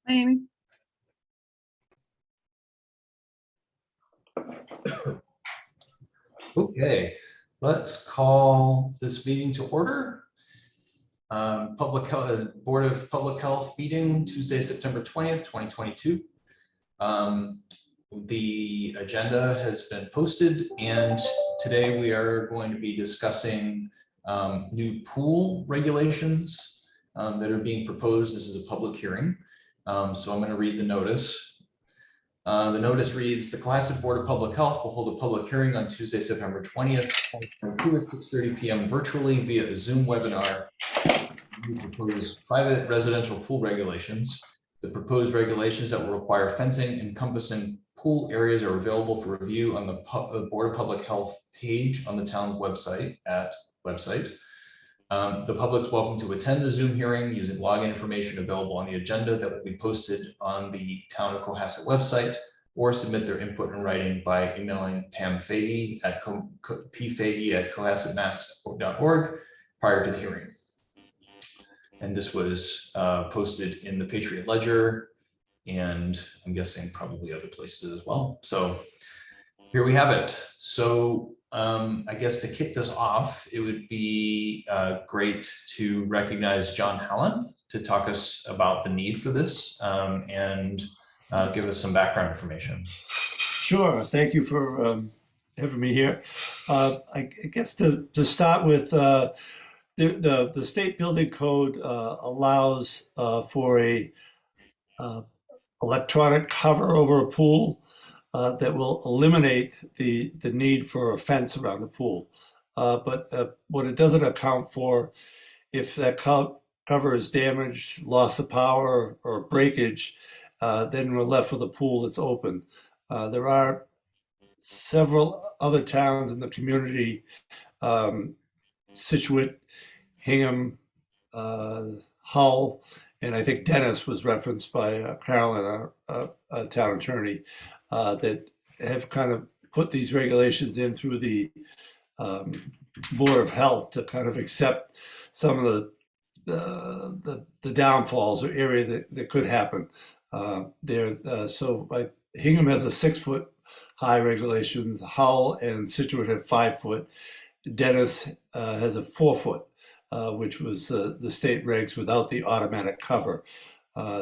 Hi, Amy. Okay, let's call this meeting to order. Board of Public Health meeting, Tuesday, September 20th, 2022. The agenda has been posted, and today we are going to be discussing new pool regulations that are being proposed. This is a public hearing, so I'm going to read the notice. The notice reads, the Cohasset Board of Public Health will hold a public hearing on Tuesday, September 20th, 2022 at 6:30 p.m. virtually via a Zoom webinar. We propose private residential pool regulations. The proposed regulations that will require fencing encompassing pool areas are available for review on the Board of Public Health page on the town's website at website. The public is welcome to attend the Zoom hearing using login information available on the agenda that will be posted on the Town of Cohasset website, or submit their input in writing by emailing Pam Fahey at pfahey@cohassetmass.org prior to the hearing. And this was posted in the Patriot Ledger, and I'm guessing probably other places as well. So here we have it. So I guess to kick this off, it would be great to recognize John Hallen to talk us about the need for this and give us some background information. Sure. Thank you for having me here. I guess to start with, the state building code allows for a electronic cover over a pool that will eliminate the need for a fence around the pool. But what it doesn't account for, if that cover is damaged, loss of power, or breakage, then we're left with a pool that's open. There are several other towns in the community, Scituate, Hingham, Hull, and I think Dennis was referenced by Carolyn, our town attorney, that have kind of put these regulations in through the Board of Health to kind of accept some of the downfalls or area that could happen there. So Hingham has a 6-foot high regulation. Hull and Scituate have 5-foot. Dennis has a 4-foot, which was the state regs without the automatic cover.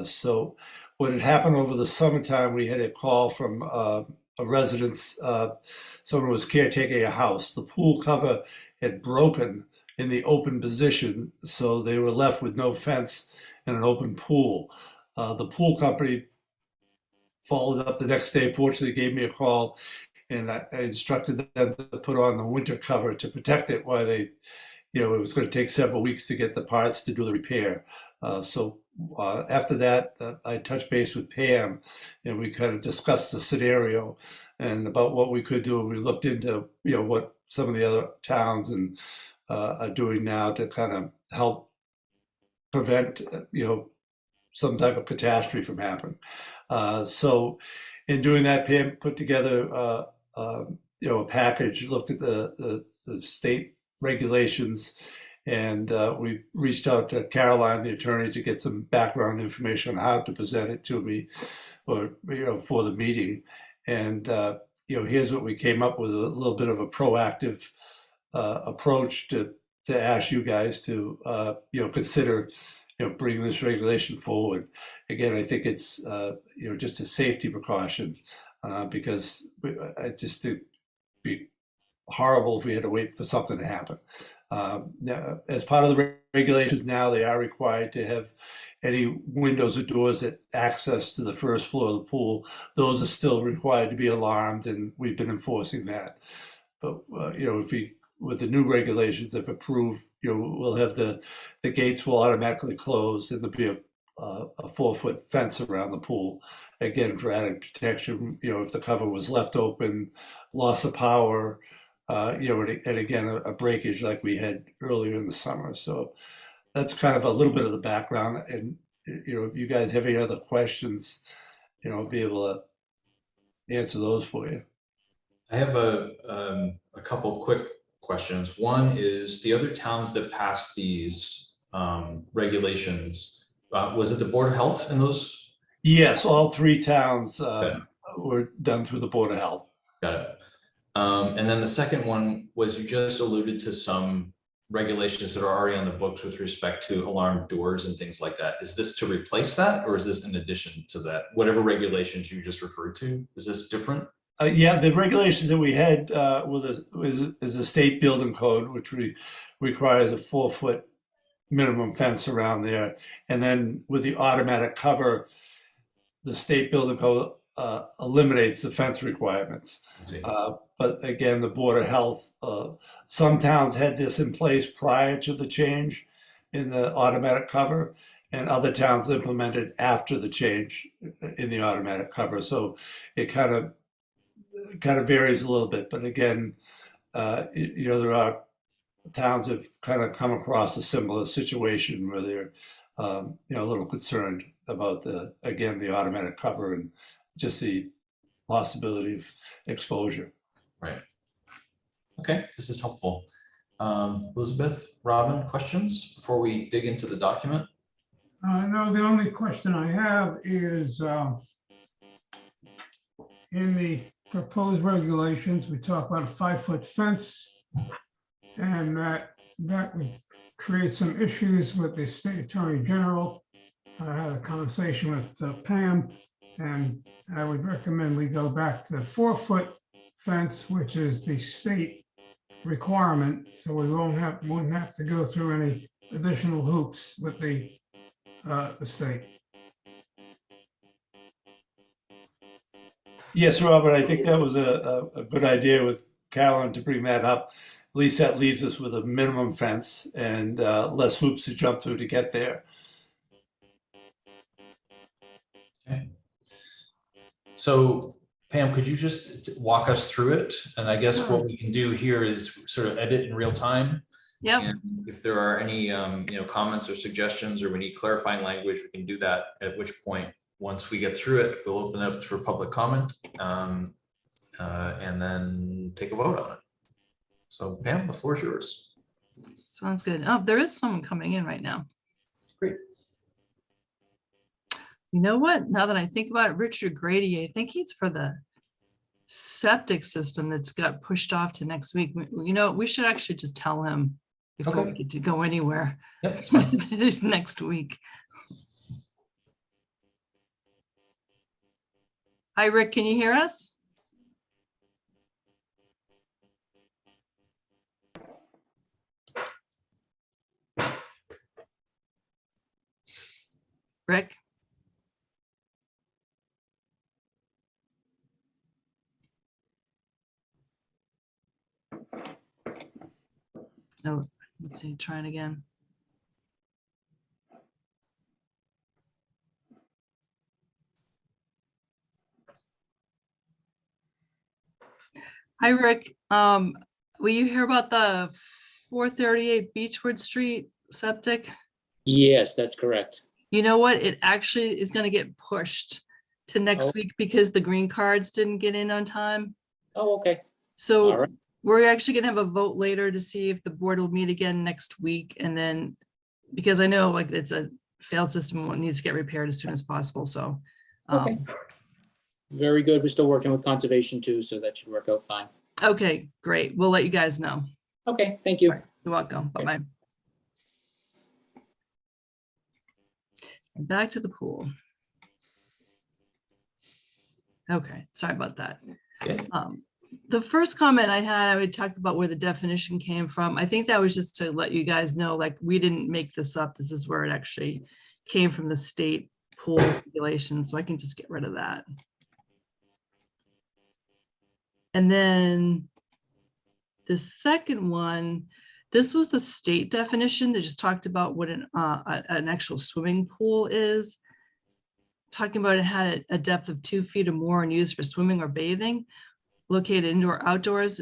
So what had happened over the summertime, we had a call from a residence, someone was caretaking a house. The pool cover had broken in the open position, so they were left with no fence and an open pool. The pool company followed up the next day, fortunately gave me a call, and I instructed them to put on the winter cover to protect it while they, it was going to take several weeks to get the parts to do the repair. So after that, I touched base with Pam, and we kind of discussed the scenario and about what we could do. We looked into, what some of the other towns and are doing now to kind of help prevent, some type of catastrophe from happening. So in doing that, Pam put together, a package, looked at the state regulations, and we reached out to Caroline, the attorney, to get some background information on how to present it to me, or for the meeting. And here's what we came up with: a little bit of a proactive approach to ask you guys to consider bringing this regulation forward. Again, I think it's just a safety precaution, because I just think it'd be horrible if we had to wait for something to happen. Now, as part of the regulations now, they are required to have any windows or doors that access to the first floor of the pool. Those are still required to be alarmed, and we've been enforcing that. But with the new regulations, if approved, we'll have the gates will automatically close, and there'll be a 4-foot fence around the pool, again, for added protection. If the cover was left open, loss of power, and again, a breakage like we had earlier in the summer. So that's kind of a little bit of the background. And if you guys have any other questions, I'll be able to answer those for you. I have a couple quick questions. One is, the other towns that passed these regulations, was it the Board of Health in those Yes, all three towns Okay. were done through the Board of Health. Got it. And then the second one was you just alluded to some regulations that are already on the books with respect to alarm doors and things like that. Is this to replace that, or is this in addition to that? Whatever regulations you just referred to, is this different? Yeah, the regulations that we had is a state building code, which requires a 4 foot minimum fence around there. And then with the automatic cover, the state building code eliminates the fence requirements. I see. But again, the Board of Health, some towns had this in place prior to the change in the automatic cover, and other towns implemented after the change in the automatic cover. So it kind of varies a little bit. But again, there are towns have kind of come across a similar situation where they're, a little concerned about the automatic cover and just the possibility of exposure. Right. Okay, this is helpful. Elizabeth, Robin, questions before we dig into the document? No, the only question I have is in the proposed regulations, we talk about a 5 foot fence, and that would create some issues with the state attorney general. I had a conversation with Pam, and I would recommend we go back to the 4 foot fence, which is the state requirement, so we won't have to go through any additional hoops with the state. Yes, Robert, I think that was a good idea with Carolyn to bring that up. At least that leaves us with a minimum fence and less hoops to jump through to get there. Okay. So Pam, could you just walk us through it? And I guess what we can do here is sort of edit in real time. Yep. And if there are any comments or suggestions, or we need clarifying language, we can do that. At which point, once we get through it, we'll open up for public comment and then take a vote on it. So Pam, the floor is yours. Sounds good. Oh, there is someone coming in right now. Great. You know what? Now that I think about it, Richard Grady, I think he's for the septic system that's got pushed off to next week. We should actually just tell him before Okay. we get to go anywhere. Yep, that's fine. It is next week. Hi, Rick, can you hear us? Rick? No, let's see, try it again. Hi, Rick. Will you hear about the 438 Beechwood Street septic? Yes, that's correct. You know what? It actually is going to get pushed to next Oh. week because the green cards didn't get in on time. Oh, okay. All So right. we're actually going to have a vote later to see if the board will meet again next week. And then, because I know like it's a failed system, it needs to get repaired as soon as possible. So, Okay. Very good. We're still working with conservation too, so that should work out fine. okay, great. We'll let you guys know. Okay, thank you. You're welcome. Bye-bye. And back to the pool. Okay, sorry about that. Okay. The first comment I had, I would talk about where the definition came from. I think that was just to let you guys know, like, we didn't make this up. This is where it actually came from, the state pool regulations. So I can just get rid of that. And then the second one, this was the state definition that just talked about what an actual swimming pool is. Talking about it had a depth of 2 feet or more and used for swimming or bathing, located indoor outdoors,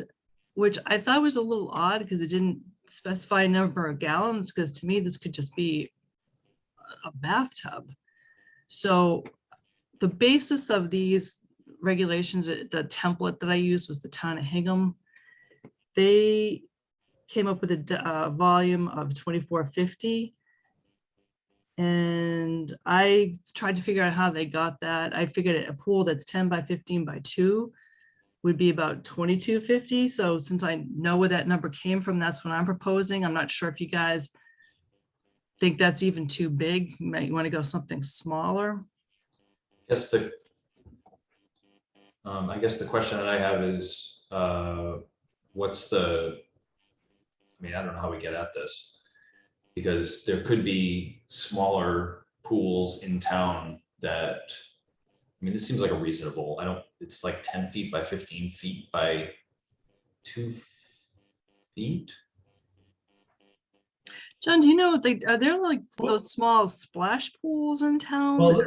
which I thought was a little odd because it didn't specify a number of gallons, because to me, this could just be a bathtub. So the basis of these regulations, the template that I used was the town of Hingham. They came up with a volume of 2450. And I tried to figure out how they got that. I figured a pool that's 10 by 15 by 2 would be about 2250. So since I know where that number came from, that's what I'm proposing. I'm not sure if you guys think that's even too big. You might want to go something smaller. I guess the question that I have is, what's the, I mean, I don't know how we get at this, because there could be smaller pools in town that, I mean, this seems like a reasonable, it's like 10 feet by 15 feet by 2 feet. John, do you know, are there like those small splash pools in town? Well,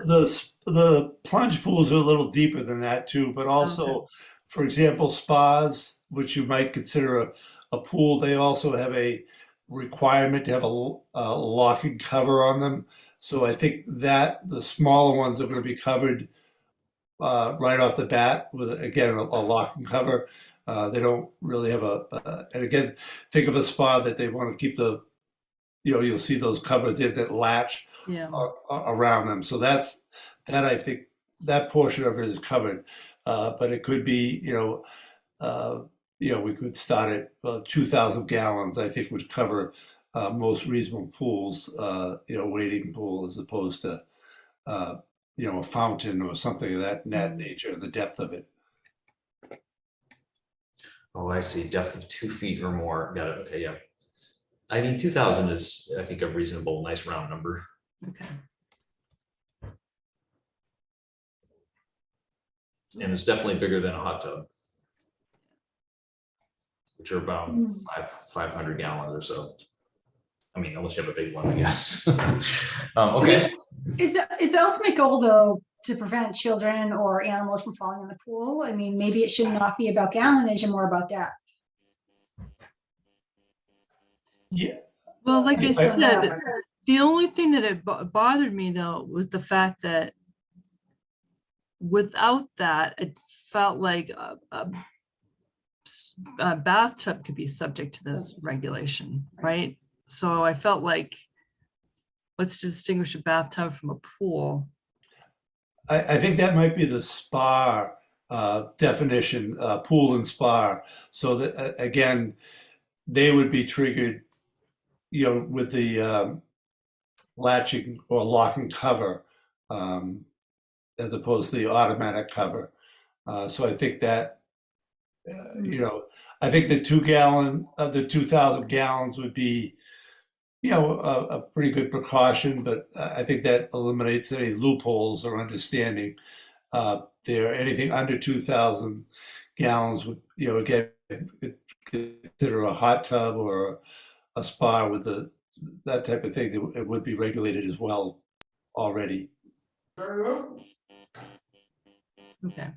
the plunge pools are a little deeper than that too, but also, for example, spas, which you might consider a pool, they also have a requirement to have a locking cover on them. So I think that the smaller ones are going to be covered right off the bat with, again, a locking cover. They don't really have and again, think of a spa that they want to keep you'll see those covers in that latch Yeah. around them. So that I think that portion of it is covered. But it could be, we could start at 2,000 gallons, I think would cover most reasonable pools, wading pool as opposed to, a fountain or something of that nature, the depth of it. Oh, I see. Depth of 2 feet or more. Got it. Okay, yeah. I mean, 2,000 is, I think, a reasonable, nice round number. Okay. And it's definitely bigger than a hot tub, which are about 500 gallons or so. I mean, unless you have a big one, I guess. Okay. Is the ultimate goal, though, to prevent children or animals from falling in the pool? I mean, maybe it should not be about gallonage and more about depth. Yeah. Well, like I said, Yeah. the only thing that bothered me though was the fact that without that, it felt like a bathtub could be subject to this regulation, right? So I felt like, let's distinguish a bathtub from a pool. I think that might be the spa definition, pool and spa. So that, again, they would be triggered, with the latching or locking cover, as opposed to the automatic cover. So I think that, I think the 2,000 gallons would be, a pretty good precaution, but I think that eliminates any loopholes or understanding. Anything under 2,000 gallons would, again, consider a hot tub or a spa with that type of thing. It would be regulated as well already. Okay.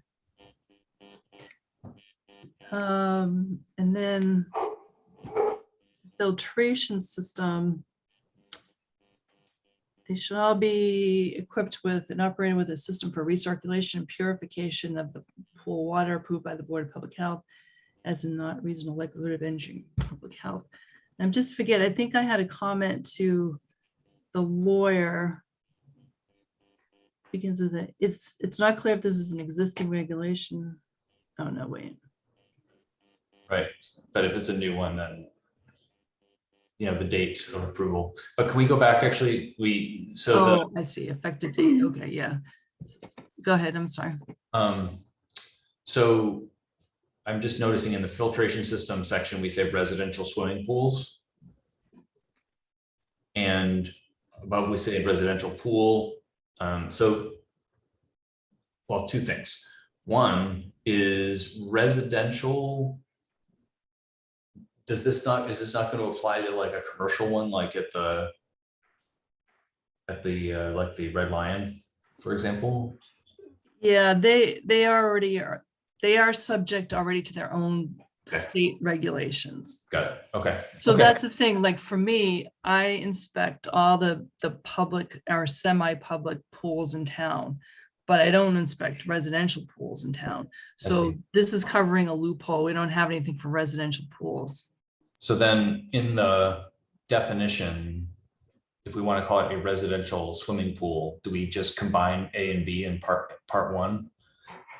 And then filtration system. They should all be equipped with and operating with a system for recirculation and purification of the pool water approved by the Board of Public Health as a not reasonable likelihood of injuring public health. And just forget, I think I had a comment to the lawyer. Begins with it. It's not clear if this is an existing regulation. Oh, no, wait. Right. But if it's a new one, then, the date of approval. But can we go back, actually? Oh, I see. Effective date. Okay, yeah. Go ahead. I'm sorry. So I'm just noticing in the filtration system section, we say residential swimming pools. And above we say residential pool. Well, two things. One is residential. Is this not going to apply to like a commercial one, like at the like the Red Lion, for example? Yeah, they are subject already to their own state regulations. Got it. Okay. So Okay. that's the thing, like for me, I inspect all the public or semi-public pools in town, but I don't inspect residential pools in town. I So see. this is covering a loophole. We don't have anything for residential pools. So then in the definition, if we want to call it a residential swimming pool, do we just combine A and B in part one?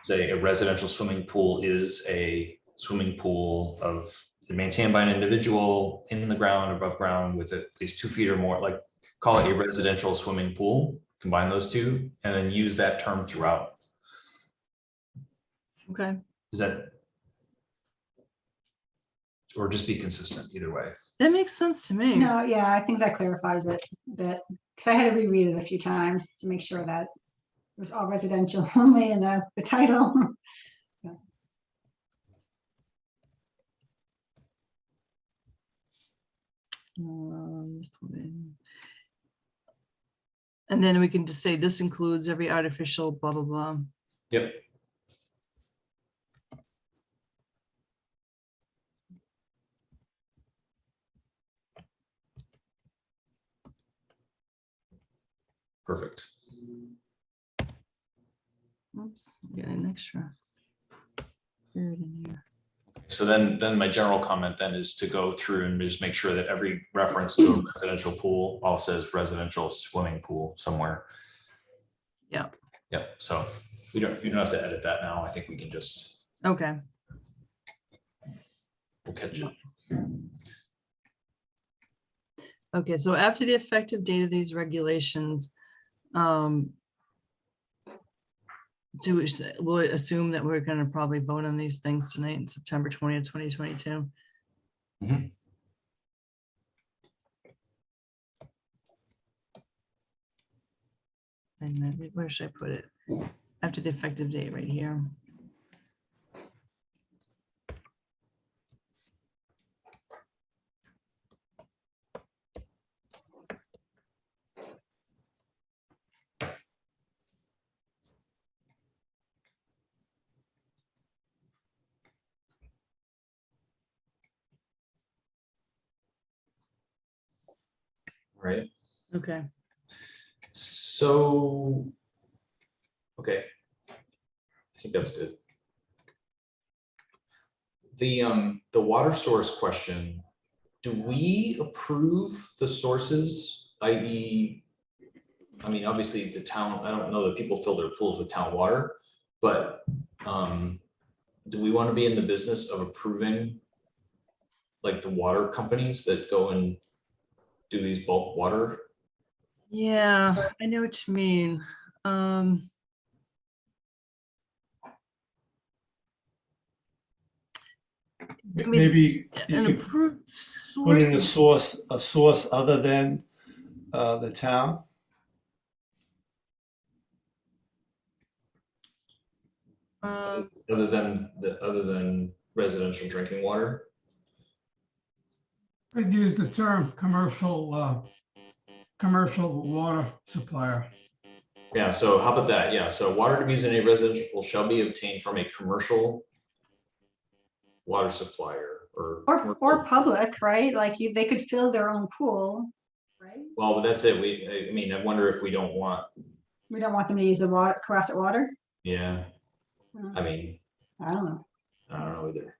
Say a residential swimming pool is a swimming pool maintained by an individual in the ground, above ground, with at least 2 feet or more, like call it a residential swimming pool, combine those two, and then use that term throughout. Okay. Is that, or just be consistent either way? That makes sense to me. No, yeah, I think that clarifies it a bit, because I had to reread it a few times to make sure that it was all residential only in the title. Let's put in- And then we can just say this includes every artificial blah, blah, blah. Yep. Perfect. Oops, get an extra. Period in here. So then my general comment then is to go through and just make sure that every reference to a residential pool all says residential swimming pool somewhere. Yeah. Yep. So you don't have to edit that now. I think we can just, Okay. we'll catch it. Okay, so after the effective date of these regulations, we'll assume that we're gonna probably vote on these things tonight in September 20th, 2022. Mhm. And then where should I put it? After the effective date right here. Right. Okay. So, okay. I think that's good. The water source question, do we approve the sources, i.e., I mean, obviously the town, I don't know that people fill their pools with town water, but do we want to be in the business of approving like the water companies that go and do these bulk water? Yeah, I know what you mean. I mean, Maybe An you could approved put in source. a source other than the town. Other than residential drinking water? I'd use the term commercial water supplier. Yeah, so how about that? Yeah, so water to be used in a residential pool shall be obtained from a commercial water supplier Or commercial- public, right? Like they could fill their own pool, right? Well, but that's it. I mean, I wonder if we don't want, We don't want them to use the water, Cohasset water. yeah, Hmm, I mean, I don't know. I don't know either.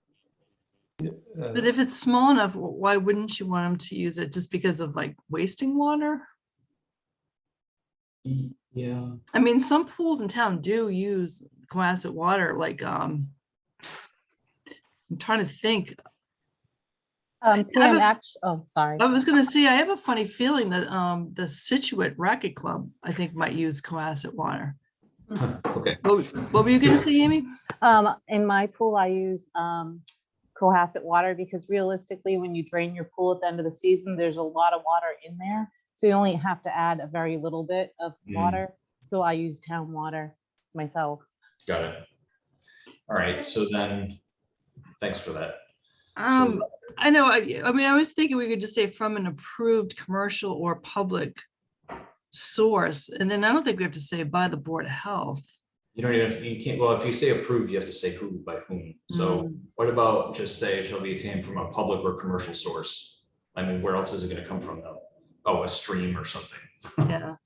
But if it's small enough, why wouldn't you want them to use it just because of like wasting water? Yeah. I mean, some pools in town do use Cohasset water, like, I'm trying to think. I Pam, have oh, sorry. I was gonna say, I have a funny feeling that, the Situate Racket Club, I think might use Cohasset water. Okay. What were you gonna say, Amy? In my pool, I use Cohasset water because realistically, when you drain your pool at the end of the season, there's a lot of water in there. So you only have to add a very little bit of water. So I use town water myself. Got it. All right, so then, thanks for that. I know, I mean, I was thinking we could just say from an approved commercial or public source, and then I don't think we have to say by the Board of Health. You don't even, you can't, well, if you say approved, you have to say who by whom. So what about just say it shall be obtained from a public or commercial source? I mean, where else is it gonna come from though? Oh, a stream or something. Yeah.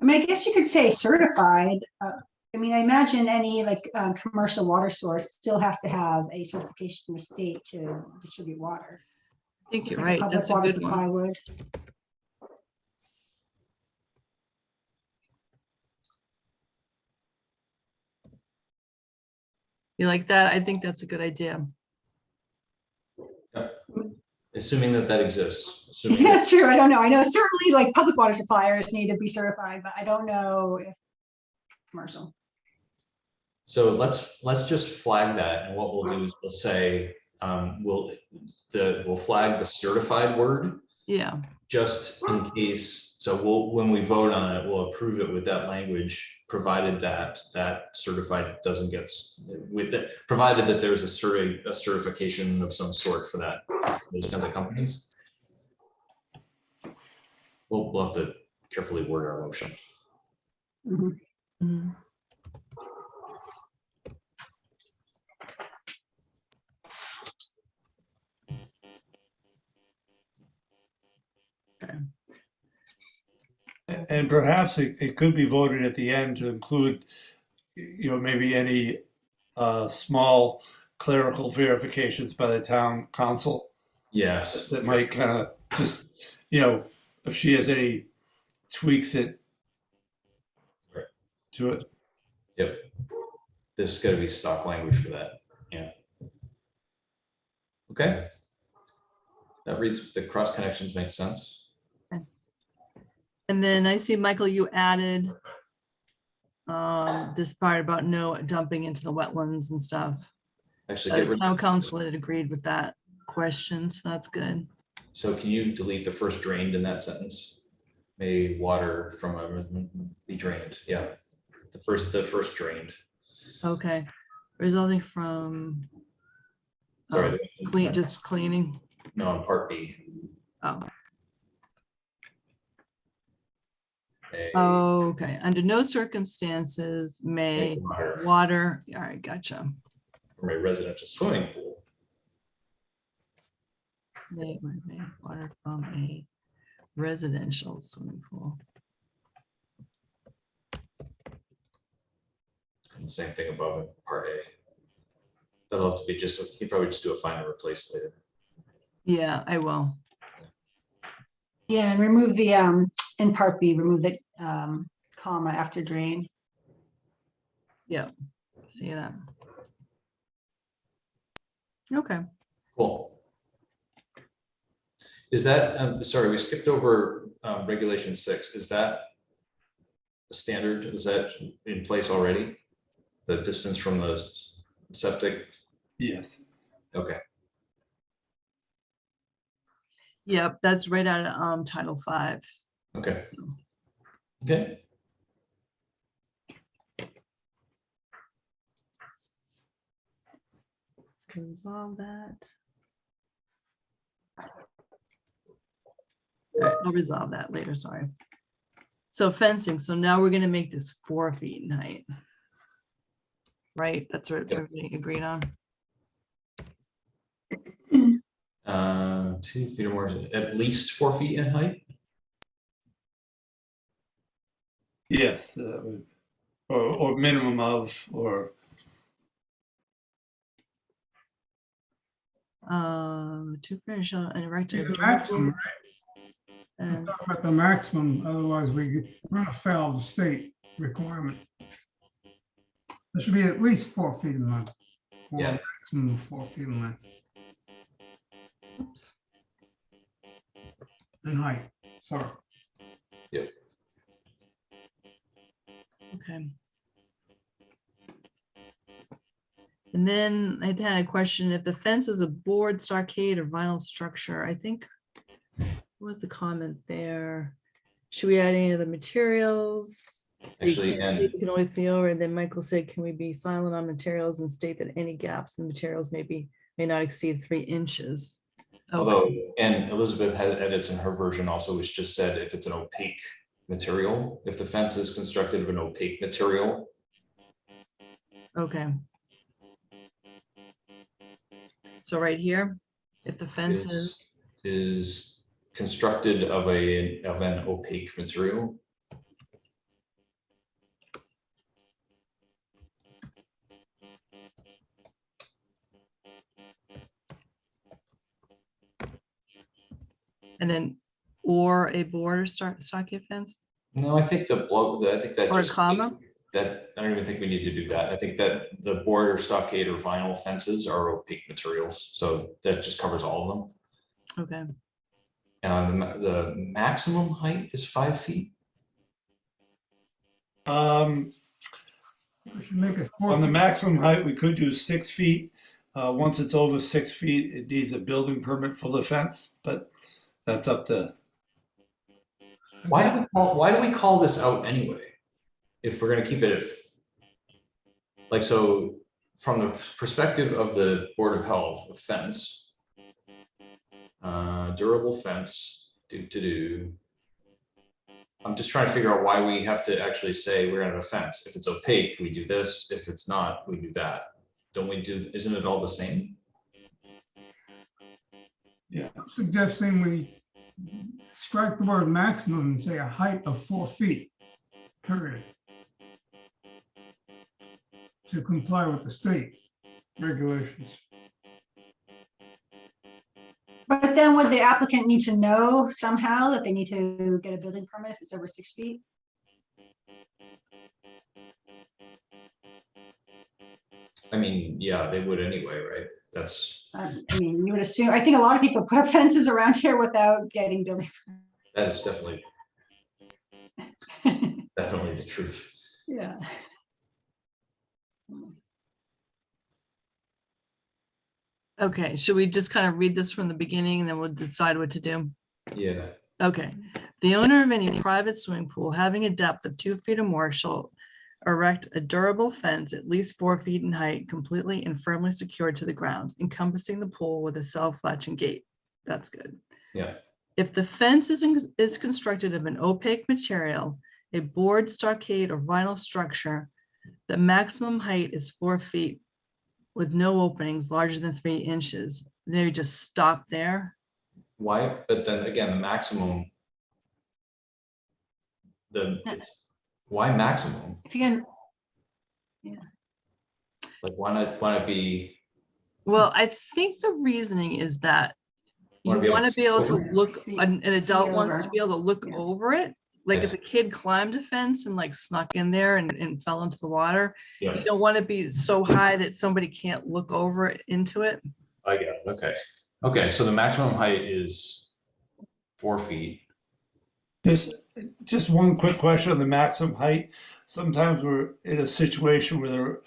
mean, I guess you could say certified. I mean, I imagine any like commercial water source still has to have a certification from the state to distribute water. I think Just you're like a right. That's public a water good supply one. would. You like that? I think that's a good idea. Assuming that that exists. Assuming that- That's true. I don't know. I know certainly like public water suppliers need to be certified, but I don't know if commercial. So let's just flag that, and what we'll do is we'll say, we'll flag the certified word Yeah. just in case. So when we vote on it, we'll approve it with that language, provided that that certified doesn't get provided that there's a certification of some sort for those kinds of companies. We'll have to carefully word our motion. Mhm. Mhm. And perhaps it could be voted at the end to include, maybe any small clerical verifications by the town council Yes. that might kind of just, if she has any tweaks it Right. to it. Yep. There's got to be stock language for that. Yeah. Okay. That reads the cross connections make sense. And then I see, Michael, you added this part about no dumping into the wetlands and stuff. Actually, get The rid town of. council had agreed with that question, so that's good. So can you delete the first drained in that sentence? May water from be drained. Yeah. The first drained. Okay. Resulting from Sorry. just cleaning. No, on part B. Oh, May okay. Under no circumstances may water, all right, gotcha. from a residential swimming pool. May water from a residential swimming pool. And the same thing above in part A. That'll have to be you can probably just do a find and replace later. Yeah, I will. Yeah, and remove the in part B, remove the comma after drain. Yeah, see that. Okay. Cool. Is that, sorry, we skipped over regulation 6. Is that a standard? Is that in place already? The distance from the septic? Yes. Okay. Yep, that's right out of Title V. Okay. Okay. So resolve that. All right, I'll resolve that later, sorry. So fencing, so now we're gonna make this 4 feet in height. Right, that's what Yep. everybody agreed on. 2 feet or more, at least 4 feet in height. Yes, or minimum of, or 2 finish and erected. The maximum, right? We're And talking about the maximum, otherwise we run afoul of the state requirement. There should be at least 4 feet in length. Or Yeah. maximum of 4 feet in length, oops. in height, sorry. Okay. And then I had a question, if the fence is a board, stockade, or vinyl structure, I think, what was the comment there? Should we add any of the materials? Actually, and We can only feel, and then Michael said, can we be silent on materials and state that any gaps in materials may not exceed 3 inches? Okay. although, and Elizabeth had edits in her version also, which just said if it's an opaque material, if the fence is constructed of an opaque material. Okay. So right here, if the fence is constructed of an opaque material. And then, or a board or stockade fence, No, I think I think that or a just. comma? That, I don't even think we need to do that. I think that the board or stockade or vinyl fences are opaque materials, so that just covers all of them. Okay, The maximum height is 5 feet. We should make it 4 On the feet. maximum height, we could do 6 feet. Once it's over 6 feet, it needs a building permit for the fence, but that's up to, Why do we call this out anyway? If we're gonna keep it at, like, so from the perspective of the Board of Health, a fence, durable fence, I'm just trying to figure out why we have to actually say we're gonna have a fence. If it's opaque, we do this. If it's not, we do that. Don't we do, isn't it all the same? I'm suggesting we strike the word maximum and say a height of 4 feet, period. To comply with the state regulations. But then would the applicant need to know somehow that they need to get a building permit if it's over 6 feet? I mean, yeah, they would anyway, right? That's, I mean, you would assume, I think a lot of people put up fences around here without getting building. that is definitely the truth. Yeah. okay, should we just kind of read this from the beginning and then we'll decide what to do? Yeah. Okay, the owner of any private swimming pool having a depth of 2 feet or more shall erect a durable fence at least 4 feet in height, completely and firmly secured to the ground, encompassing the pool with a self-latching gate. That's good. Yeah. If the fence is constructed of an opaque material, a board, stockade, or vinyl structure, the maximum height is 4 feet with no openings larger than 3 inches. Maybe just stop there. Why? But then again, the maximum. It's, why maximum? If you can, Like, why not be? Well, I think the reasoning is that you Wanna be able want to to be able to see over it. look, See- an see adult wants to over. be able to look Yeah. over it. Like Yes. if a kid climbed a fence and like snuck in there and fell into the water, Yeah, you don't want to be so high that somebody can't look over it into it. I get it. Okay. Okay, so the maximum height is 4 feet. just one quick question on the maximum height. Sometimes we're in a situation where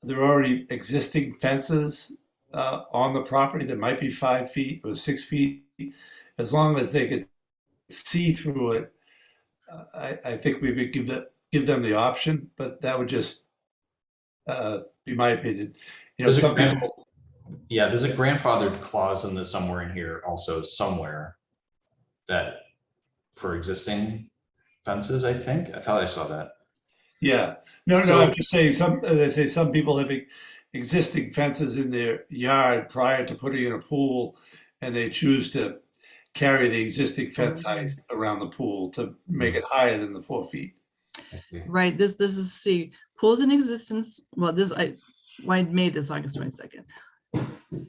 there are already existing fences on the property that might be 5 feet or 6 feet. As long as they could see through it, I think we would give them the option, but that would just be my opinion. You know, There's a some grand- people, Yeah, there's a grandfathered clause in this somewhere in here also somewhere that for existing fences, I think. I thought I saw that. yeah, no, So- I'm just saying they say some people having existing fences in their yard prior to putting in a pool, and they choose to carry the existing fence height around the pool to make it higher than the 4 feet. I see. Right, this is, see, pools in existence, well, I made this August 22nd.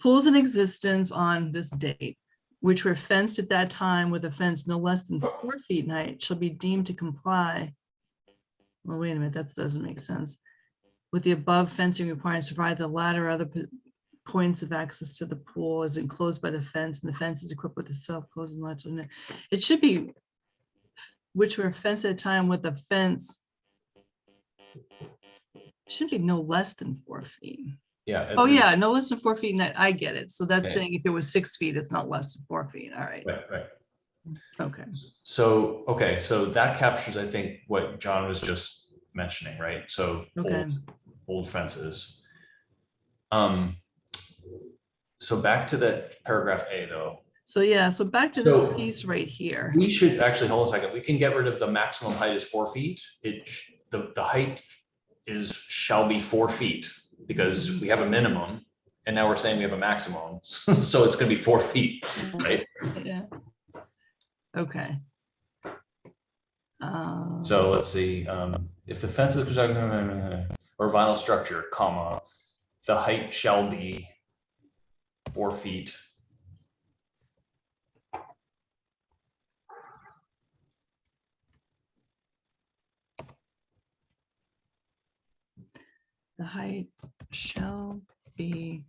Pools in existence on this date, which were fenced at that time with a fence no less than 4 feet in height, shall be deemed to comply. Well, wait a minute, that doesn't make sense. With the above fencing requirements, provide the ladder or other points of access to the pool is enclosed by the fence, and the fence is equipped with a self-closing latch. It should be, which were fenced at a time with a fence. Should be no less than 4 feet. Yeah. Oh, yeah, no less than 4 feet. And I get it. So that's Okay. saying if it was 6 feet, it's not less than 4 feet. All right. Right. Okay. So, okay, so that captures, I think, what John was just mentioning, right? So Okay. old fences. So back to that paragraph A though. So yeah, so back to So- this piece right here. We should actually, hold on a second, we can get rid of the maximum height is 4 feet. The height shall be 4 feet because we have a minimum and now we're saying we have a maximum. So it's gonna be 4 feet, right? Yeah. Okay. So let's see, if the fence is constructed or vinyl structure, comma, the height shall be 4 feet. The height shall be.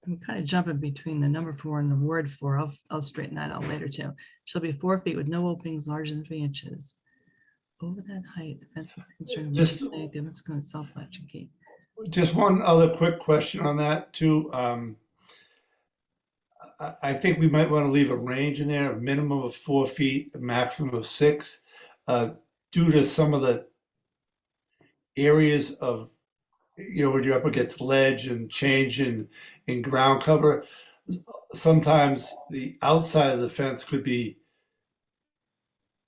I'm kind of jumping between the number 4 and the word 4. I'll straighten that out later too. Shall be 4 feet with no openings larger than 3 inches. Over that height, the fence must be concerned Just- with it's going to self-latching gate. Just one other quick question on that too. I think we might want to leave a range in there, a minimum of 4 feet, a maximum of 6, due to some of the areas of, when you're up against ledge and change in ground cover. Sometimes the outside of the fence could be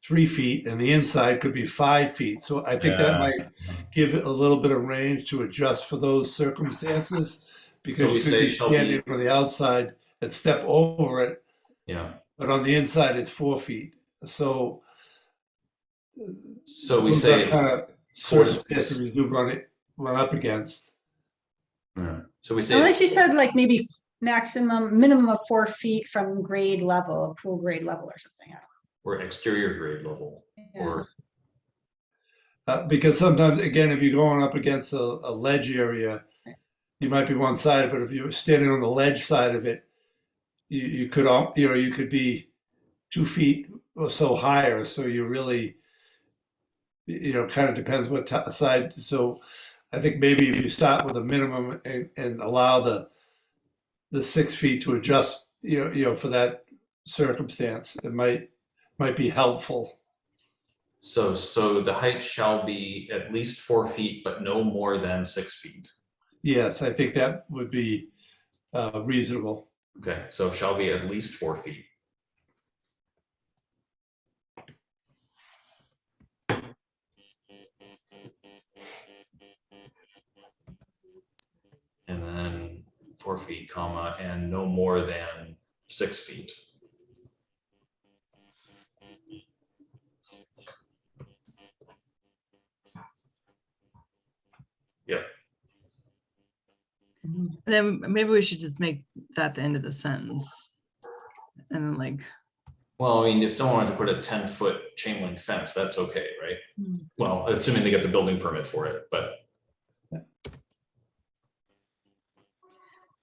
3 feet and the inside could be 5 feet. So I think that Yeah. might give it a little bit of range to adjust for those circumstances. Because we you say could be shall be- standing on the outside and step over it, Yeah. but on the inside it's 4 feet. So So we those say, are kind of 4 to circumstances 6. we do run up against. So we say, Unless you said like maybe minimum of 4 feet from grade level, pool grade level or something. or exterior grade level, Yeah. or, Because sometimes, again, if you're going up against a ledge area, you might be one side, but if you're standing on the ledge side of it, you could, you could be 2 feet or so higher. So you really, kind of depends what side. So I think maybe if you start with a minimum and allow the 6 feet to adjust, for that circumstance, it might be helpful. so the height shall be at least 4 feet, but no more than 6 feet. Yes, I think that would be reasonable. Okay, so shall be at least 4 feet. And then 4 feet, comma, and no more than 6 feet. Yep. Then maybe we should just make that the end of the sentence. And then like, Well, I mean, if someone wanted to put a 10-foot chain link fence, that's okay, right? Hmm. Well, assuming they get the building permit for it, but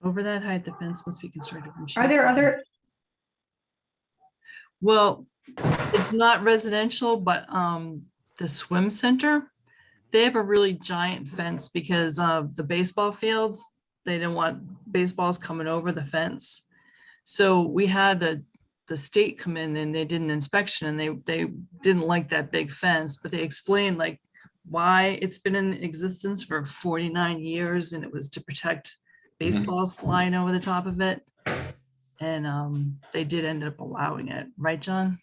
over that height, the fence must be constructed from. Are there other, Well, it's not residential, but the swim center, they have a really giant fence because of the baseball fields. They didn't want baseballs coming over the fence. So we had the state come in and they did an inspection and they didn't like that big fence, but they explained like why it's been in existence for 49 years and it was to protect baseballs flying over the top of it. And they did end up allowing it, right, John?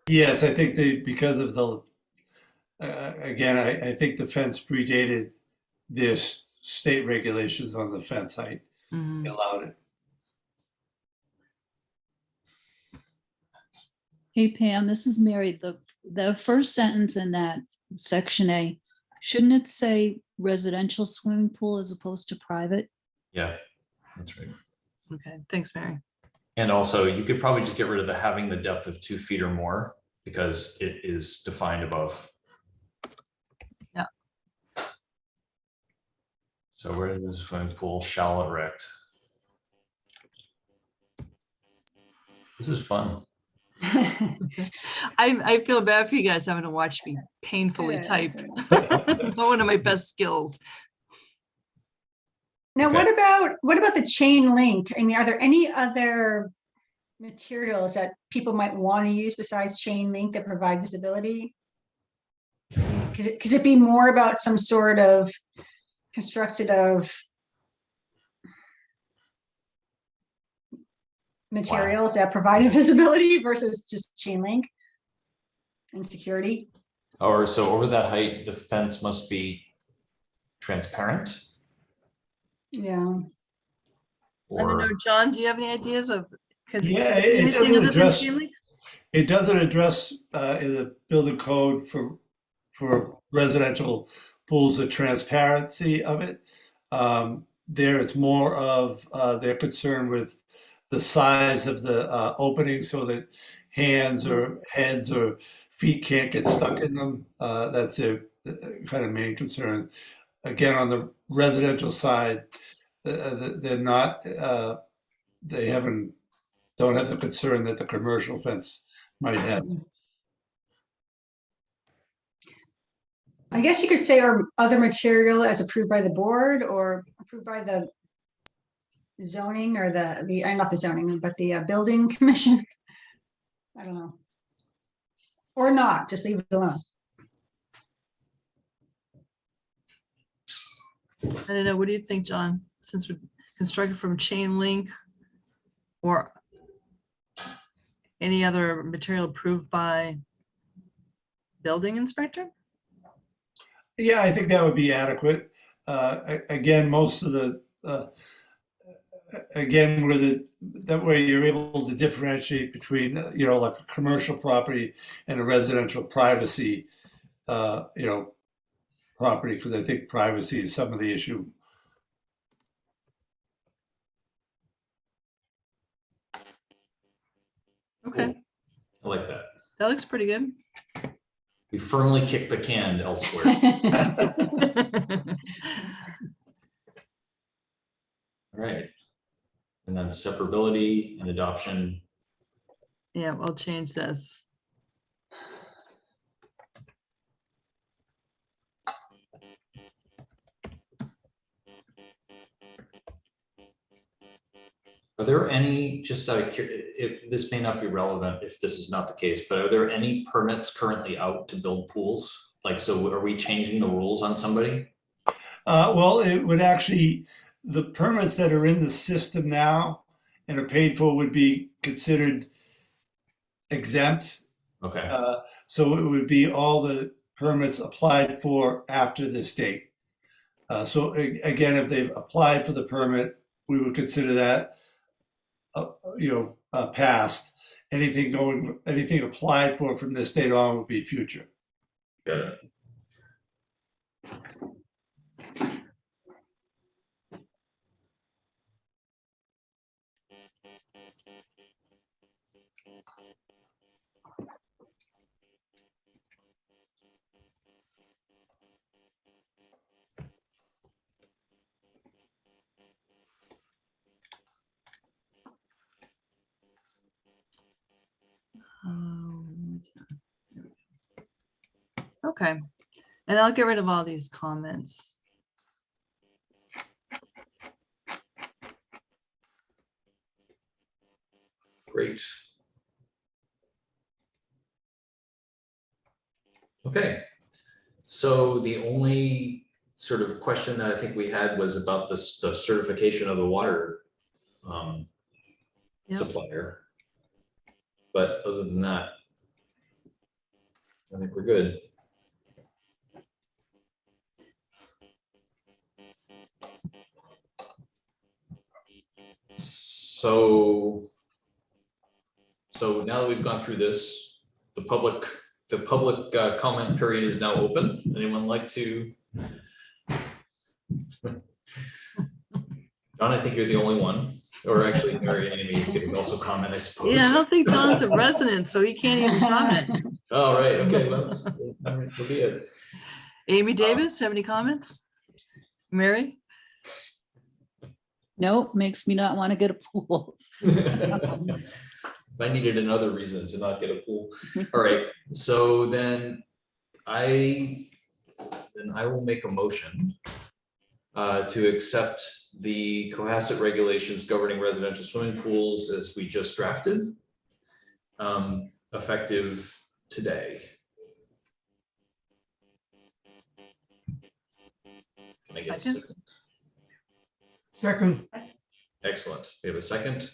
Yes, I think because of the, again, I think the fence predated this state regulations on the fence height. Mhm. They allowed it. Hey Pam, this is Mary. The first sentence in that section A, shouldn't it say residential swimming pool as opposed to private? yeah, that's right. Okay, thanks, Mary. And also, you could probably just get rid of the having the depth of 2 feet or more because it is defined above. Yeah. So where is the swimming pool shall erect? This is fun. I feel bad for you guys having to watch me painfully Yeah. type. It's not one of my best skills. now Okay. what about the chain link? I mean, are there any other materials that people might want to use besides chain link that provide visibility? Could it be more about some sort of constructed of materials that provide visibility versus just chain link and security? Or so over that height, the fence must be transparent Yeah. I don't or, know, John, do you have any ideas of? could- Yeah, anything it doesn't other than address, chain link? it doesn't address in the building code for residential pools, the transparency of it. There it's more of their concern with the size of the opening so that hands or heads or feet can't get stuck in them. That's their kind of main concern. Again, on the residential side, they're not, they don't have the concern that the commercial fence might have. I guess you could say, or other material as approved by the board or approved by the zoning or not the zoning, but the building commission. I don't know. Or not, just leave it alone. I don't know, what do you think, John? Since we constructed from chain link or any other material approved by building inspector? Yeah, I think that would be adequate. Again, most of the, again, that way you're able to differentiate between, like a commercial property and a residential privacy, property, because I think privacy is some of the issue. Okay, I like that. that looks pretty good. We firmly kick the can elsewhere. All right. And then separability and adoption. Yeah, I'll change this. Are there any, just out of this may not be relevant if this is not the case, but are there any permits currently out to build pools? Like, so are we changing the rules on somebody? Well, it would actually, the permits that are in the system now and are paid for would be considered exempt. Okay, So it would be all the permits applied for after this date. So again, if they've applied for the permit, we would consider that, passed. Anything applied for from this date on would be future. got it. Okay, and I'll get rid of all these comments. Great. Okay, so the only sort of question that I think we had was about the certification of the water Yep. supplier. But other than that, I think we're good. So now that we've gone through this, the public comment period is now open. Anyone like to? John, I think you're the only one, or actually Mary and Amy, you can also comment, I suppose. Yeah, I don't think John's a resident, so he can't even comment. Oh, right, okay, well, all right, so be it. Amy Davis, have any comments? Mary? Nope, makes me not want to get a pool. I needed another reason to not get a pool. All right, so then I will make a motion to accept the Cohasset regulations governing residential swimming pools as we just drafted, effective today. Can I get a second? Second, Excellent. We have a second.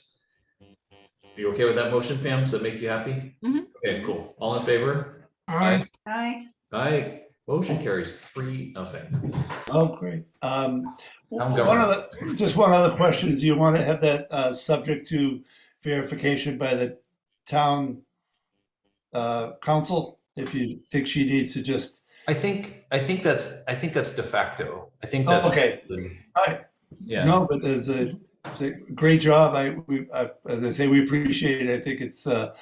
Are you okay with that motion, Pam? Does that make you happy? Mhm. Okay, cool. All in favor? aye, Aye. Aye. Motion carries 3-0. Oh, great. Town One government. just one other question. Do you want to have that subject to verification by the town council? If you think she needs to just, I think that's de facto. I think that's okay. Yeah. No, but it's a great job. As I say, we appreciate it. I think it's a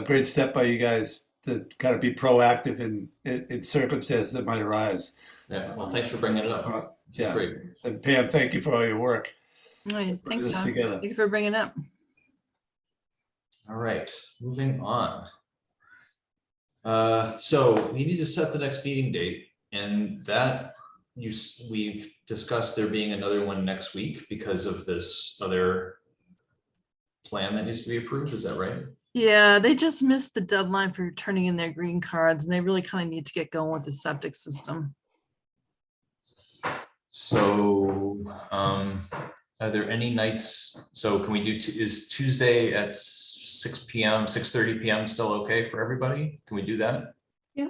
great step by you guys to kind of be proactive in circumstances that might arise. Yeah, well, thanks for bringing it up. This is Yeah. great. And Pam, thank you for all your work. All right, putting thanks, this John. together. Thank you for bringing it up. All right, moving on. So we need to set the next meeting date, and that we've discussed there being another one next week because of this other plan that needs to be approved. Is that right? Yeah, they just missed the deadline for turning in their green cards, and they really kind of need to get going with the septic system. So, are there any nights? So can we do, is Tuesday at 6 p.m., 6:30 p.m. still okay for everybody? Can we do that? Yeah.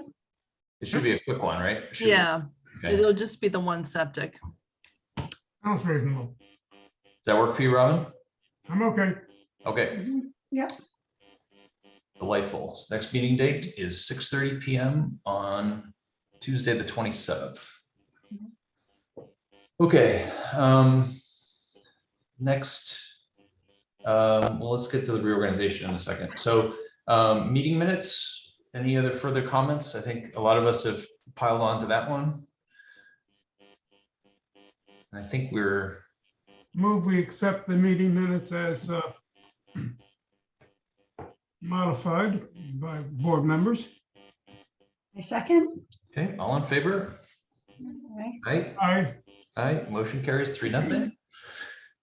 It should be a quick one, right? It should be- Yeah, Okay. it'll just be the one septic. Sounds reasonable. Does that work for you, Robin? I'm okay. Okay. Yep. Delightful. Next meeting date is 6:30 p.m. on Tuesday, the 27th. Okay. Next, well, let's get to the reorganization in a second. So meeting minutes, any other further comments? I think a lot of us have piled on to that one. I think we're, Move we accept the meeting minutes as modified by board members. A second. okay, all in favor? Right. Aye. Aye. Aye, motion carries 3-0.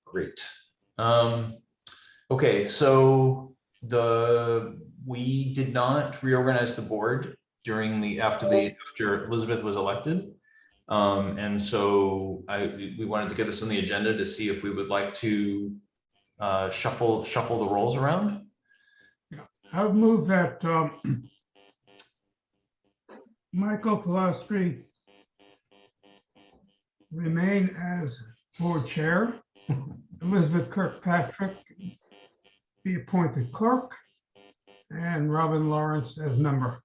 Great. Okay, so we did not reorganize the board during after Elizabeth was elected. And so we wanted to get this on the agenda to see if we would like to shuffle the roles around. I would move that Michael Pilastri remain as board chair, Elizabeth Kirkpatrick be appointed clerk, and Robin Lawrence as member.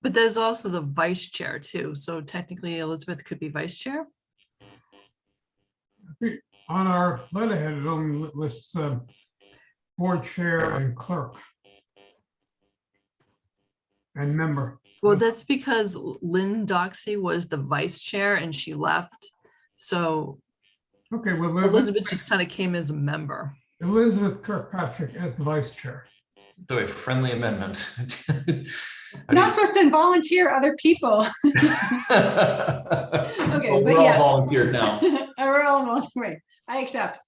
But there's also the vice chair too. So technically Elizabeth could be vice chair. On our letterhead, it only lists board chair and clerk and member. Well, that's because Lynn Doxey was the vice chair and she left. So Okay, well, Elizabeth just kind of came as a member. Elizabeth Kirkpatrick as the vice chair. So a friendly amendment. Not supposed to volunteer other people. Okay, but we're all yes. volunteered now. We're all volunteering. I accept.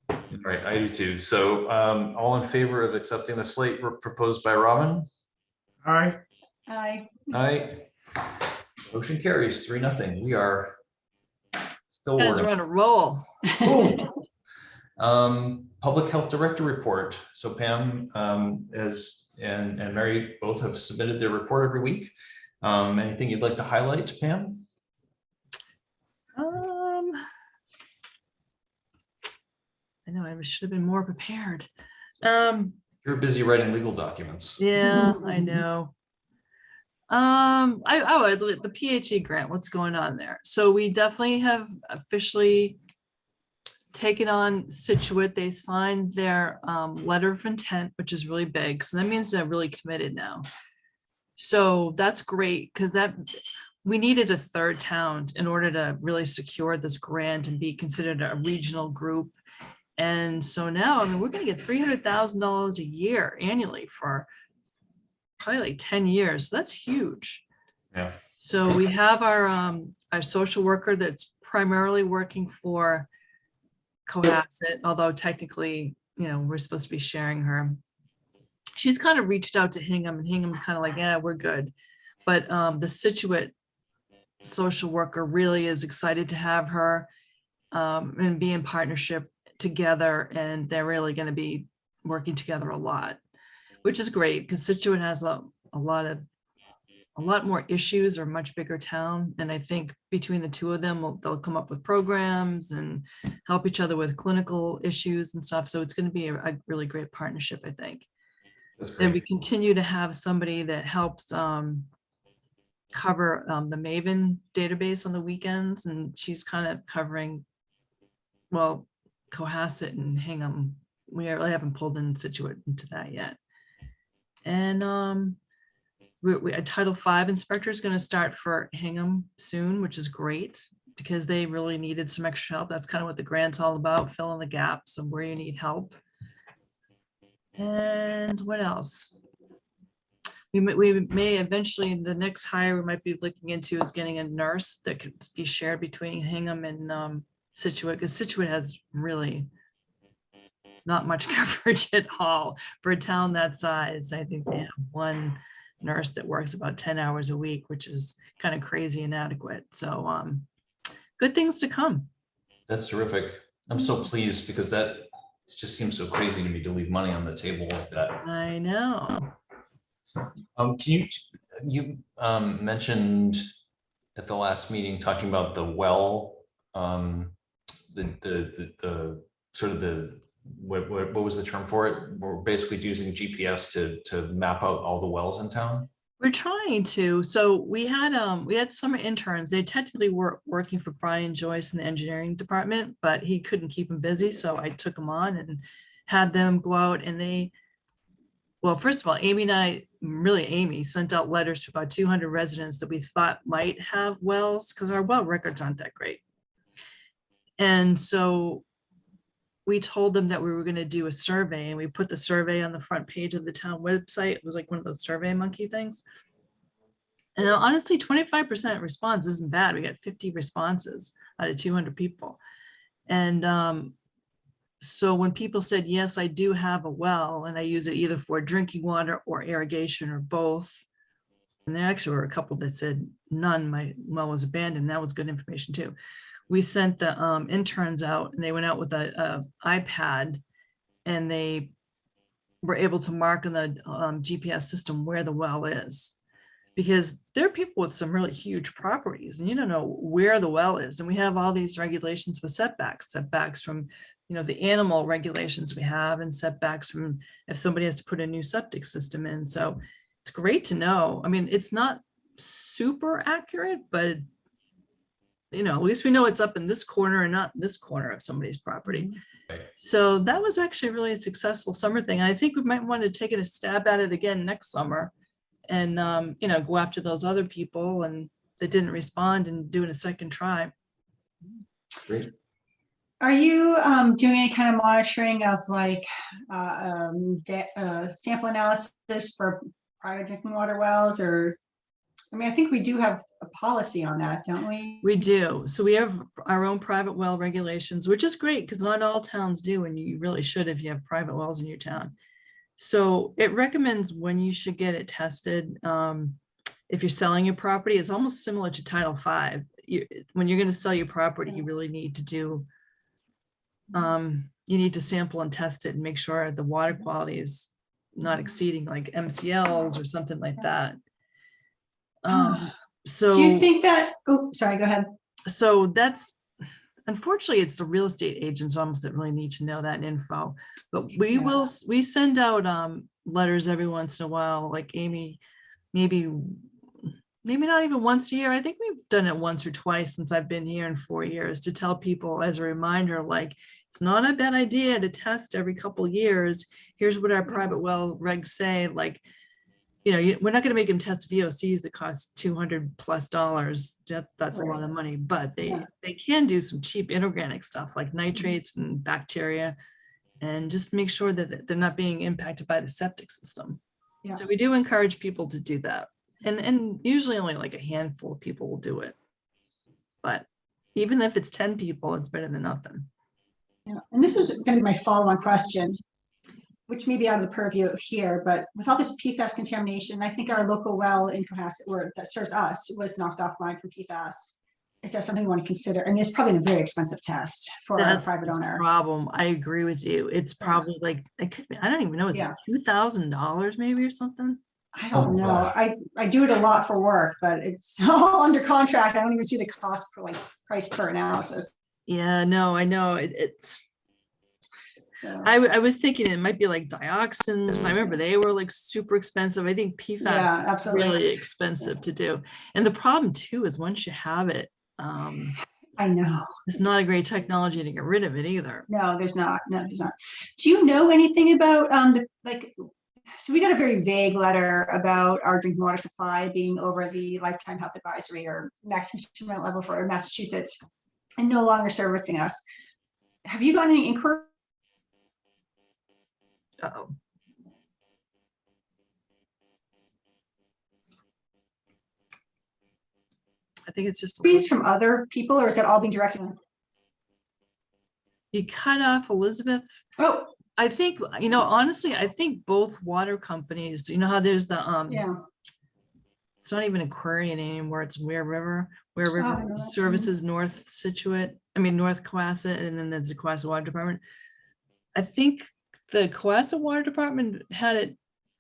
All right, I do too. So all in favor of accepting the slate proposed by Robin? Aye. Aye. Aye. Motion carries 3-0. We are still Guys are working. on a roll. Public Health Director report. So Pam and Mary both have submitted their report every week. Anything you'd like to highlight, Pam? I know I should have been more prepared. You're busy writing legal documents. Yeah, I know. The PHE grant, what's going on there? So we definitely have officially taken on Situate. They signed their letter of intent, which is really big. So that means they're really committed now. So that's great because we needed a third town in order to really secure this grant and be considered a regional group. And so now, I mean, we're going to get $300,000 a year annually for probably like 10 years. So that's huge. Yeah. So we have our social worker that's primarily working for Cohasset, although technically, we're supposed to be sharing her. She's kind of reached out to Hingham, and Hingham's kind of like, yeah, we're good. But the Situate social worker really is excited to have her and be in partnership together, and they're really going to be working together a lot, which is great because Situate has a lot more issues, or a much bigger town. And I think between the two of them, they'll come up with programs and help each other with clinical issues and stuff. So it's going to be a really great partnership, I think. That's And we great. continue to have somebody that helps cover the Maven database on the weekends. And she's kind of covering, well, Cohasset and Hingham. We really haven't pulled in Situate into that yet. And a Title V inspector is going to start for Hingham soon, which is great because they really needed some extra help. That's kind of what the grant's all about, filling the gaps of where you need help. And what else? We may eventually, the next hire we might be looking into is getting a nurse that could be shared between Hingham and Situate, because Situate has really not much coverage at all for a town that size. I think they have one nurse that works about 10 hours a week, which is kind of crazy inadequate. So good things to come. That's terrific. I'm so pleased because that just seems so crazy to me to leave money on the table like that. I know. Can you mentioned at the last meeting talking about the well, the sort of the what was the term for it? We're basically using GPS to map out all the wells in town. We're trying to. So we had summer interns. They technically were working for Brian Joyce in the engineering department, but he couldn't keep them busy. So I took them on and had them go out and well, first of all, Amy and I, really Amy, sent out letters to about 200 residents that we thought might have wells because our well records aren't that great. And so we told them that we were going to do a survey, and we put the survey on the front page of the town website. It was like one of those Survey Monkey things. And honestly, 25% response isn't bad. We got 50 responses out of 200 people. And so when people said, yes, I do have a well, and I use it either for drinking water or irrigation or both. And there actually were a couple that said none, my well was abandoned. That was good information too. We sent the interns out, and they went out with a iPad, and they were able to mark on the GPS system where the well is, because there are people with some really huge properties and you don't know where the well is. And we have all these regulations with setbacks from, the animal regulations we have, and setbacks from if somebody has to put a new septic system in. So it's great to know. I mean, it's not super accurate, but at least we know it's up in this corner and not this corner of somebody's property. Right. So that was actually really a successful summer thing. I think we might want to take a stab at it again next summer and, go after those other people and that didn't respond and do it a second try. Great. Are you doing any kind of monitoring of like sample analysis for private drinking water wells? Or, I think we do have a policy on that, don't we? We do. So we have our own private well regulations, which is great because not all towns do, and you really should if you have private wells in your town. So it recommends when you should get it tested. If you're selling your property, it's almost similar to Title V. When you're going to sell your property, you really need to do, you need to sample and test it and make sure the water quality is not exceeding like MCLs or something like that. So do you think that, oh, sorry, go ahead. So unfortunately, it's the real estate agents almost that really need to know that info, but we send out letters every once in a while, like Amy, maybe not even once a year. I think we've done it once or twice since I've been here in 4 years, to tell people as a reminder, like, it's not a bad idea to test every couple years. Here's what our private well regs say, like, we're not going to make them test VOCs that cost $200+. That's a lot of money, but they can do some cheap inorganic stuff like nitrates and bacteria, and just make sure that they're not being impacted by the septic system. Yeah. So we do encourage people to do that, and usually only like a handful of people will do it. But even if it's 10 people, it's better than nothing. Yeah, and this is going to be my follow-on question, which may be out of the purview here, but with all this PFAS contamination, I think our local well in Cohasset that serves us was knocked offline from PFAS. Is that something we want to consider? It's probably a very expensive test for a private owner. Problem. I agree with you. It's probably like, it could be, I don't even know, it's like $2,000 maybe or something. I don't know. I do it a lot for work, but it's all under contract. I don't even see the cost per price per analysis. Yeah, no, I know So. I was thinking it might be like dioxins. I remember they were like super expensive. I think PFAS is really expensive to do. And the problem too is once you have it, I know it's not a great technology to get rid of it either. No, there's not. Do you know anything about so we got a very vague letter about our drinking water supply being over the lifetime health advisory or maximum treatment level for Massachusetts and no longer servicing us. Have you gotten any inquiry? Uh-oh. I think it's just, From other people, or is that all being directed? you cut off Elizabeth. Oh, I think, honestly, I think both water companies, you know how there's the, yeah. it's not even Aquarian anymore, it's Ware River. Ware I River know that. services North North Cohasset, and then there's the Cohasset Water Department. I think the Cohasset Water Department had it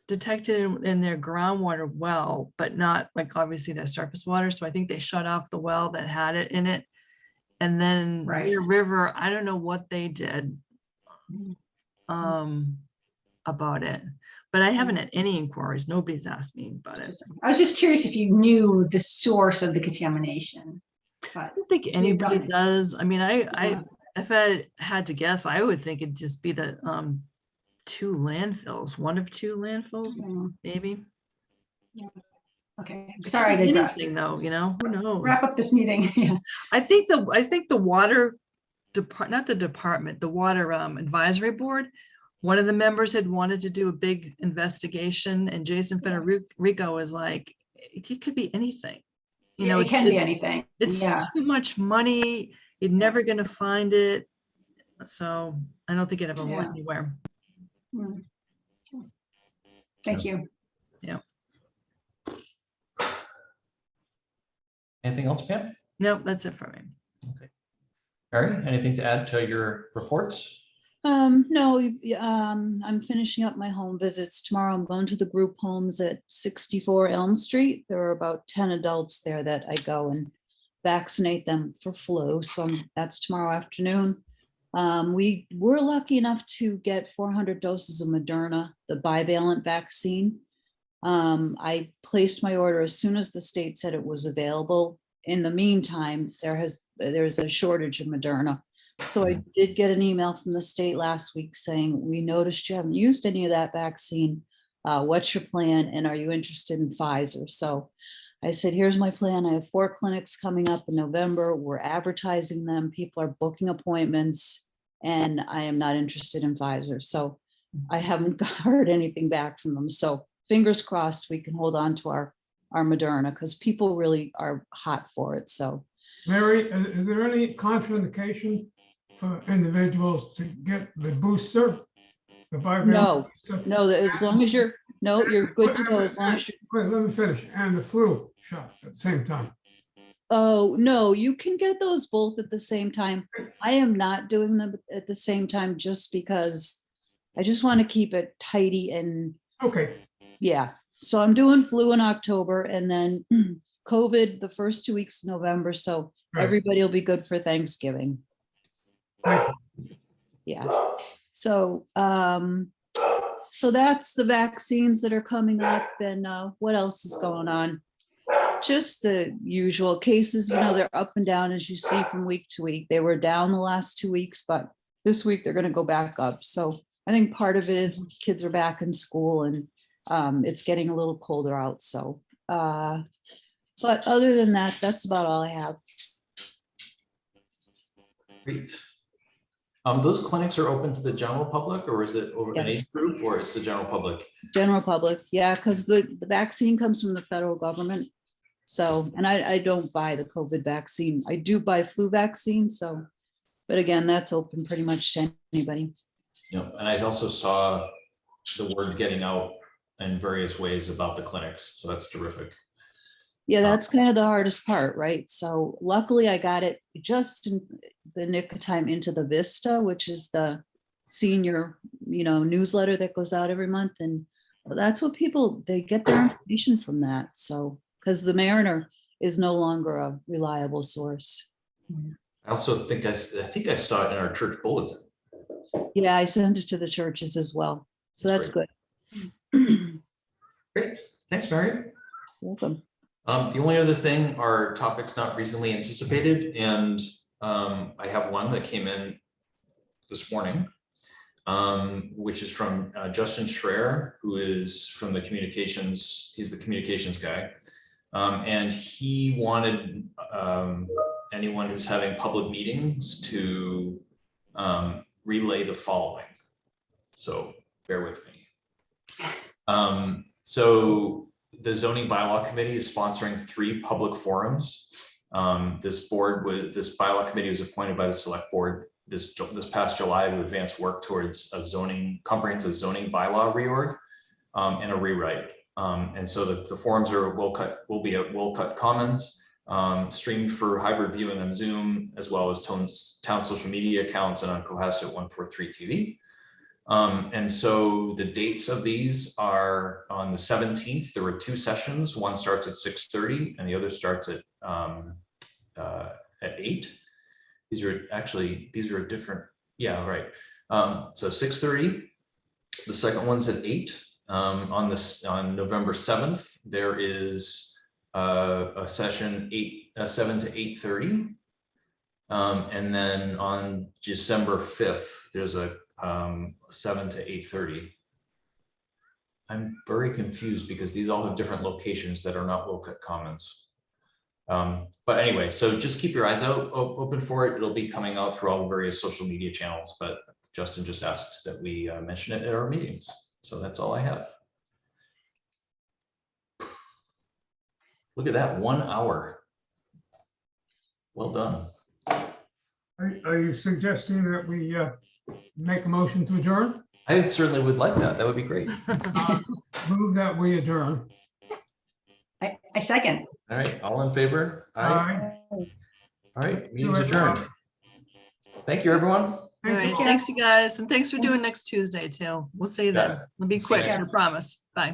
detected in their groundwater well, but not like obviously their surface water. So I think they shut off the well that had it in it. And then Right. Ware River, I don't know what they did about it, but I haven't had any inquiries. Nobody's asked me about it. I was just curious if you knew the source of the contamination. But I don't think anybody done it. does. I mean, Yeah. if I had to guess, I would think it'd just be the two landfills, one of two landfills, maybe. Okay, It sorry, I could be digress. anything though, who knows? Wrap up this meeting. Yeah. I think the water not the department, the water advisory board, one of the members had wanted to do a big investigation, and Jason Federico was like, it could be anything. It can be anything. It's Yeah. too much money. You're never gonna find it. So I don't think it ever Yeah. went anywhere. Thank you. Anything else, Pam? No, that's it for me. Mary, anything to add to your reports? No, I'm finishing up my home visits tomorrow. I'm going to the group homes at 64 Elm Street. There are about 10 adults there that I go and vaccinate them for flu. So that's tomorrow afternoon. We were lucky enough to get 400 doses of Moderna, the bivalent vaccine. I placed my order as soon as the state said it was available. In the meantime, there's a shortage of Moderna. So I did get an email from the state last week saying, we noticed you haven't used any of that vaccine. What's your plan? And are you interested in Pfizer? So I said, here's my plan. I have 4 clinics coming up in November. We're advertising them. People are booking appointments, and I am not interested in Pfizer. So I haven't heard anything back from them. So fingers crossed we can hold on to our Moderna, because people really are hot for it. So Mary, is there any contraindication for individuals to get the booster? The bivalent stuff? no, as long as you're good to go as long as you're. Wait, let me finish. And the flu shot at the same time. Oh, no, you can get those both at the same time. I am not doing them at the same time just because I just want to keep it tidy and Okay, yeah. So I'm doing flu in October and then COVID the first 2 weeks of November. So Right. everybody will be good for Thanksgiving. Thank Yeah. So, so that's the vaccines that are coming up, and what else is going on? Just the usual cases, they're up and down as you see from week to week. They were down the last 2 weeks, but this week they're going to go back up. So I think part of it is kids are back in school and it's getting a little colder out. So, but other than that, that's about all I have. Great. Those clinics are open to the general public, or is it over an Yeah. age group, or it's the general public? General public, yeah, because the vaccine comes from the federal government. So, and I don't buy the COVID vaccine. I do buy flu vaccine, so, but again, that's open pretty much to anybody. And I also saw the word getting out in various ways about the clinics, so that's terrific. Yeah, that's kind of the hardest part, right? So luckily I got it just in the nick of time into the Vista, which is the senior, newsletter that goes out every month. And that's what they get their information from that. So, because the Mariner is no longer a reliable source. I also think I saw it in our church bulletin. Yeah, I sent it to the churches as well. So that's That's good. Great, thanks, Mary. Welcome. The only other thing are topics not reasonably anticipated, and I have one that came in this morning. which is from Justin Schreier, who is from the communications, he's the communications guy. And he wanted anyone who's having public meetings to relay the following. So bear with me. So the zoning bylaw committee is sponsoring 3 public forums. This bylaw committee was appointed by the select board this past July to advance work towards a comprehensive zoning bylaw reorg and a rewrite. And so the forums will be at Wolcott Commons, streamed for hybrid viewing on Zoom, as well as town social media accounts and on Cohasset 143 TV. And so the dates of these are on the 17th. There were 2 sessions. One starts at 6:30 and the other starts at 8. These are different. Yeah, right. So 6:30. The second one's at 8. On November 7th, there is a session 7 to 8:30. And then on December 5th, there's a 7 to 8:30. I'm very confused because these all have different locations that are not Wolcott Commons. But anyway, so just keep your eyes open for it. It'll be coming out through all the various social media channels, but Justin just asked that we mention it at our meetings. So that's all I have. Look at that, 1 hour. Well done. Are you suggesting that we make a motion to adjourn? I certainly would like that. That would be great. Move that we adjourn. I second. All right, all in favor? Aye. All right, meeting's adjourned. Thank you, everyone. All right, you. thanks you guys, and thanks for doing next Tuesday too. We'll see you then. Yeah. It'll be See you quick, I next- promise. Bye.